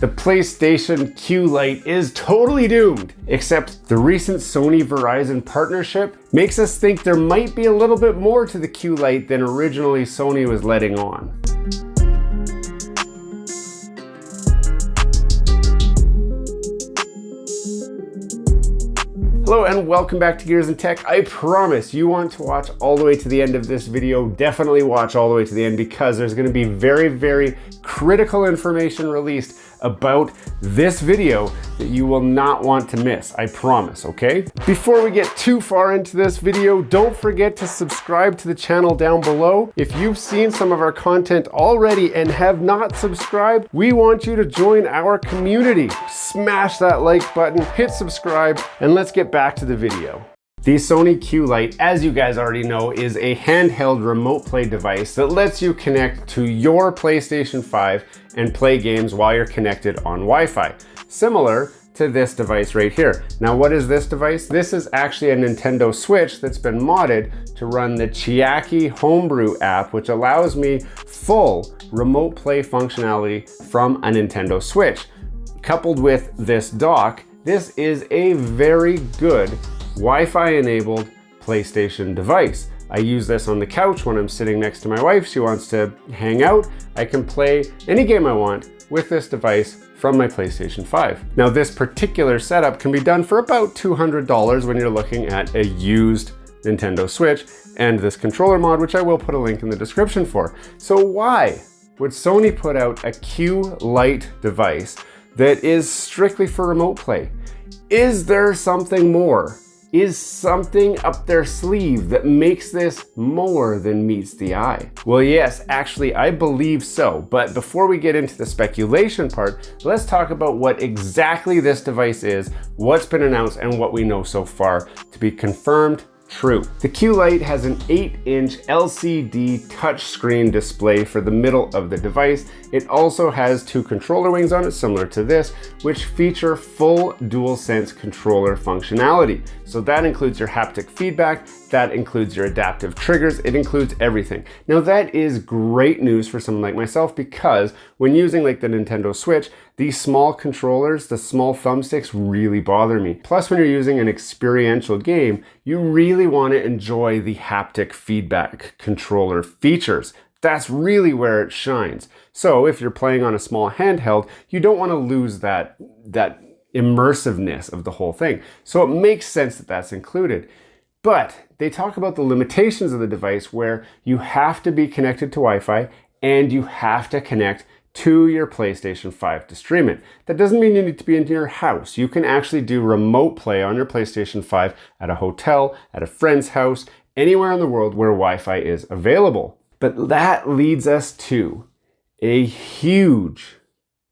The PlayStation Q Lite is totally doomed, except the recent Sony-Verizon partnership makes us think there might be a little bit more to the Q Lite than originally Sony was letting on. Hello and welcome back to Gears and Tech. I promise you want to watch all the way to the end of this video. Definitely watch all the way to the end because there's going to be very critical information released about this video that you will not want to miss. I promise, okay? Before we get too far into this video, don't forget to subscribe to the channel down below. If you've seen some of our content already and have not subscribed, we want you to join our community. Smash that like button, hit subscribe, and let's get back to the video. The Sony Q Lite, as you guys already know, is a handheld remote play device that lets you connect to your PlayStation 5 and play games while you're connected on Wi-Fi, similar to this device right here. Now, what is this device? This is actually a Nintendo Switch that's been modded to run the Chiaki Homebrew app, which allows me full remote play functionality from a Nintendo Switch. Coupled with this dock, this is a very good Wi-Fi enabled PlayStation device. I use this on the couch when I'm sitting next to my wife. She wants to hang out. I can play any game I want with this device from my PlayStation 5. Now, this particular setup can be done for about $200 when you're looking at a used Nintendo Switch and this controller mod, which I will put a link in the description for. So why would Sony put out a Q Lite device that is strictly for remote play? Is there something more? Is something up their sleeve that makes this more than meets the eye? Well, yes, actually, I believe so. But before we get into the speculation part, let's talk about what exactly this device is, what's been announced, and what we know so far to be confirmed true. The Q Lite has an 8-inch LCD touchscreen display for the middle of the device. It also has two controller wings on it, similar to this, which feature full DualSense controller functionality. So that includes your haptic feedback, that includes your adaptive triggers, it includes everything. Now that is great news for someone like myself because when using like the Nintendo Switch, these small controllers, the small thumbsticks really bother me. Plus, when you're using an experiential game, you really want to enjoy the haptic feedback controller features. That's really where it shines. So if you're playing on a small handheld, you don't want to lose that immersiveness of the whole thing. So it makes sense that that's included. But they talk about the limitations of the device where you have to be connected to Wi-Fi and you have to connect to your PlayStation 5 to stream it. That doesn't mean you need to be in your house. You can actually do remote play on your PlayStation 5 at a hotel, at a friend's house, anywhere in the world where Wi-Fi is available. But that leads us to a huge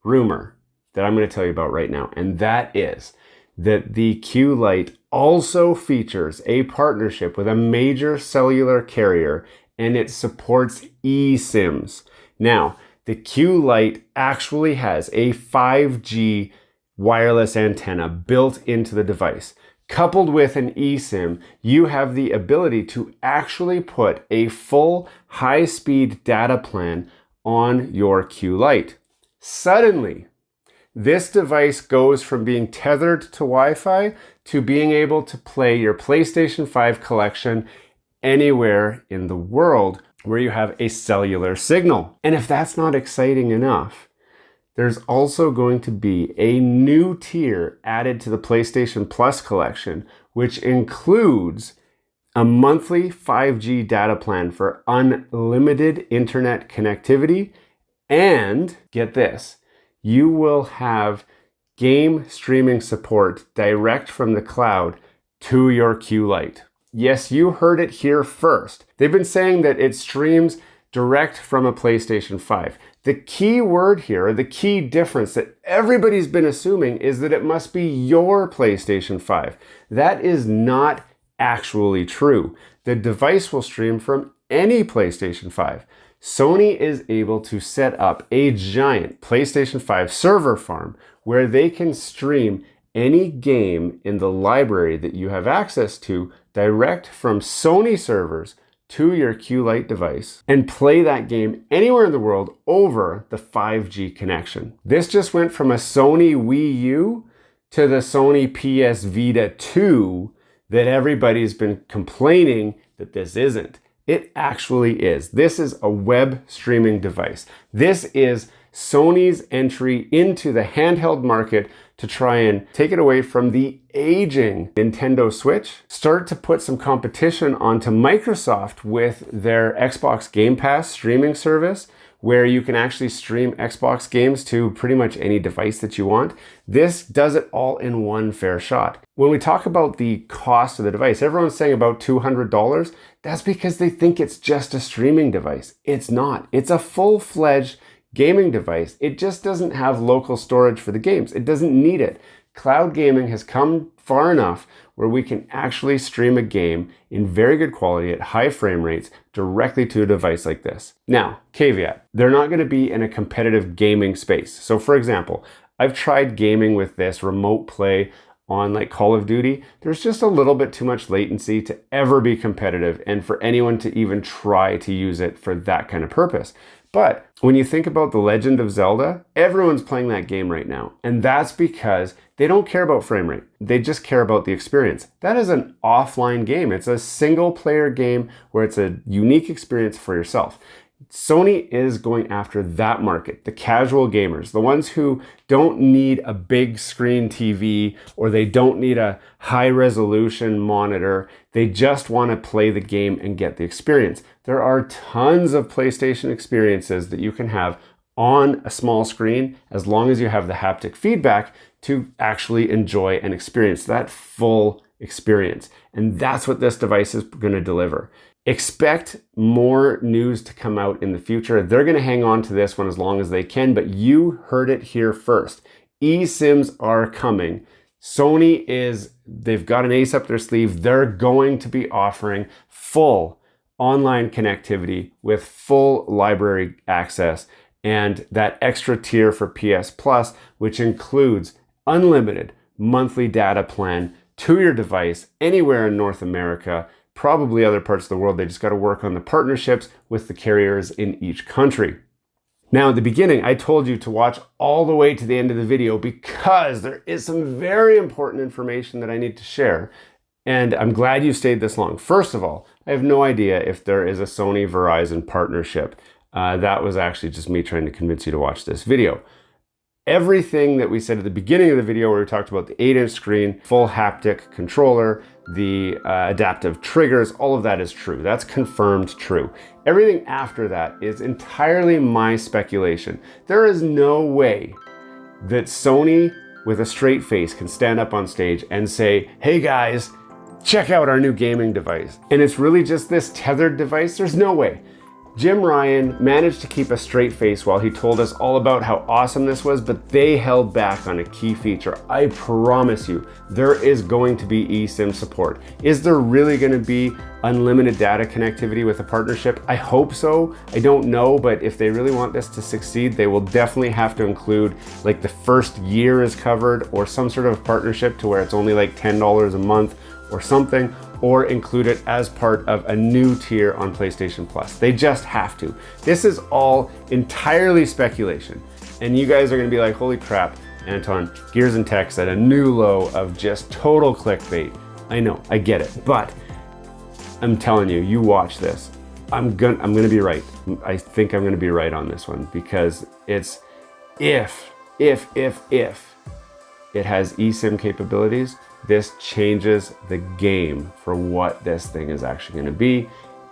rumor that I'm going to tell you about right now, and that is that the Q Lite also features a partnership with a major cellular carrier, and it supports eSIMs. Now, the Q Lite actually has a 5G wireless antenna built into the device. Coupled with an eSIM, you have the ability to actually put a full high-speed data plan on your Q Lite. Suddenly, this device goes from being tethered to Wi-Fi to being able to play your PlayStation 5 collection anywhere in the world where you have a cellular signal. And if that's not exciting enough, there's also going to be a new tier added to the PlayStation Plus collection, which includes a monthly 5G data plan for unlimited internet connectivity. And get this, you will have game streaming support direct from the cloud to your Q Lite. Yes, you heard it here first. They've been saying that it streams direct from a PlayStation 5. The key word here, or the key difference that everybody's been assuming is that it must be your PlayStation 5. That is not actually true. The device will stream from any PlayStation 5. Sony is able to set up a giant PlayStation 5 server farm where they can stream any game in the library that you have access to direct from Sony servers to your Q Lite device and play that game anywhere in the world over the 5G connection. This just went from a Sony Wii U to the Sony PS Vita 2 that everybody's been complaining that this isn't. It actually is. This is a web streaming device. This is Sony's entry into the handheld market to try and take it away from the aging Nintendo Switch, start to put some competition onto Microsoft with their Xbox Game Pass streaming service, where you can actually stream Xbox games to pretty much any device that you want. This does it all in one fair shot. When we talk about the cost of the device, everyone's saying about $200. That's because they think it's just a streaming device. It's not. It's a full-fledged gaming device. It just doesn't have local storage for the games. It doesn't need it. Cloud gaming has come far enough where we can actually stream a game in very good quality at high frame rates directly to a device like this. Now, caveat, they're not going to be in a competitive gaming space. So for example, I've tried gaming with this remote play on like Call of Duty. There's just a little bit too much latency to ever be competitive and for anyone to even try to use it for that kind of purpose. But when you think about The Legend of Zelda, everyone's playing that game right now. And that's because they don't care about frame rate. They just care about the experience. That is an offline game. It's a single player game where it's a unique experience for yourself. Sony is going after that market, the casual gamers, the ones who don't need a big screen TV or they don't need a high resolution monitor. They just want to play the game and get the experience. There are tons of PlayStation experiences that you can have on a small screen as long as you have the haptic feedback to actually enjoy and experience that full experience. And that's what this device is going to deliver. Expect more news to come out in the future. They're going to hang on to this one as long as they can, but you heard it here first. eSIMs are coming. They've got an ace up their sleeve. They're going to be offering full online connectivity with full library access and that extra tier for PS Plus, which includes unlimited monthly data plan to your device anywhere in North America, probably other parts of the world. They just got to work on the partnerships with the carriers in each country. Now, at the beginning, I told you to watch all the way to the end of the video because there is some very important information that I need to share. And I'm glad you stayed this long. First of all, I have no idea if there is a Sony Verizon partnership. That was actually just me trying to convince you to watch this video. Everything that we said at the beginning of the video where we talked about the 8-inch screen, full haptic controller, the adaptive triggers, all of that is true. That's confirmed true. Everything after that is entirely my speculation. There is no way that Sony with a straight face can stand up on stage and say, hey guys, check out our new gaming device. And it's really just this tethered device. There's no way. Jim Ryan managed to keep a straight face while he told us all about how awesome this was, but they held back on a key feature. I promise you, there is going to be eSIM support. Is there really going to be unlimited data connectivity with a partnership? I hope so. I don't know, but if they really want this to succeed, they will definitely have to include like the first year is covered or some sort of partnership to where it's only like $10 a month or something, or include it as part of a new tier on PlayStation Plus. They just have to. This is all entirely speculation. And you guys are gonna be like, holy crap, Anton, Gears and Tech's at a new low of just total clickbait. I know, I get it, but I'm telling you, you watch this. I'm gonna be right. I think I'm gonna be right on this one because it's if it has eSIM capabilities, this changes the game for what this thing is actually going to be,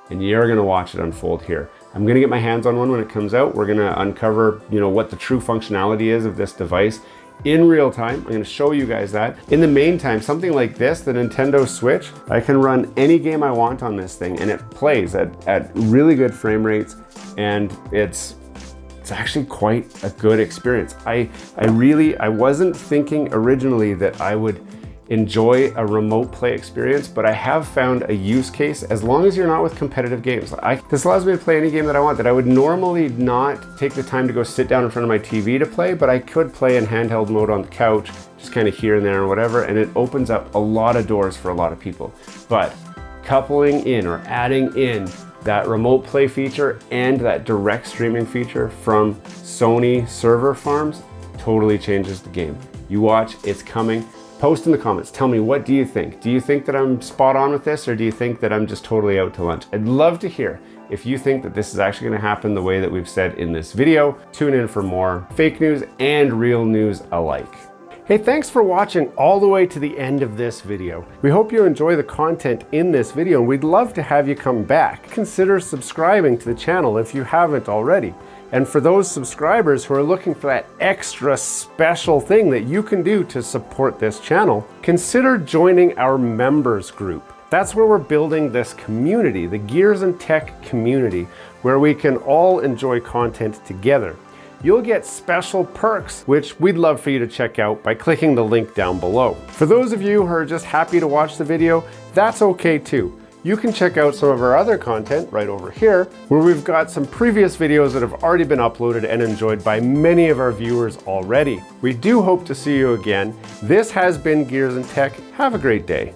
and you're going to watch it unfold here. I'm going to get my hands on one when it comes out. We're going to uncover, what the true functionality is of this device in real time. I'm going to show you guys that. In the meantime, something like this, the Nintendo Switch, I can run any game I want on this thing, and it plays at really good frame rates, and it's actually quite a good experience. I wasn't thinking originally that I would enjoy a remote play experience, but I have found a use case as long as you're not with competitive games. This allows me to play any game that I want that I would normally not take the time to go sit down in front of my TV to play, but I could play in handheld mode on the couch, just kind of here and there or whatever, and it opens up a lot of doors for a lot of people. But coupling in or adding in that remote play feature and that direct streaming feature from Sony server farms totally changes the game. You watch, it's coming. Post in the comments, tell me, what do you think? Do you think that I'm spot on with this, or do you think that I'm just totally out to lunch? I'd love to hear if you think that this is actually gonna happen the way that we've said in this video. Tune in for more fake news and real news alike. Hey, thanks for watching all the way to the end of this video. We hope you enjoy the content in this video, and we'd love to have you come back. Consider subscribing to the channel if you haven't already. And for those subscribers who are looking for that extra special thing that you can do to support this channel, consider joining our members group. That's where we're building this community, the Gears and Tech community, where we can all enjoy content together. You'll get special perks, which we'd love for you to check out by clicking the link down below. For those of you who are just happy to watch the video, that's okay too. You can check out some of our other content right over here, where we've got some previous videos that have already been uploaded and enjoyed by many of our viewers already. We do hope to see you again. This has been Gears and Tech. Have a great day.